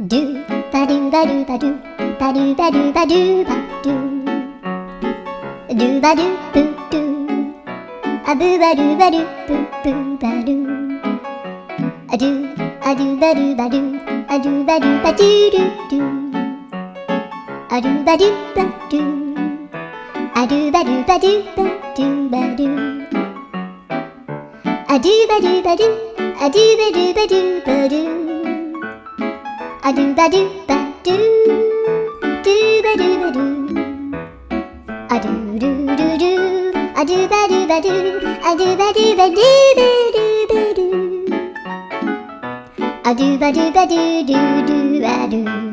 ドゥバドゥバドゥバドゥバドゥバドゥバドゥバドゥドゥバドゥブドゥアブバドゥバドゥブブバドゥアドゥアドゥバドゥバドゥアドゥバドゥバドゥドゥドゥアドゥバドゥバドゥアドゥバドゥバドゥバドゥバドゥアドゥバドゥバドゥアドゥバドゥバドゥバドゥアドゥバドゥバドゥドゥバドゥバドゥアドゥルルルアドゥバドゥバドゥアドゥバドゥバドゥバドゥバドゥアドゥバドゥバドゥドゥドゥアドゥ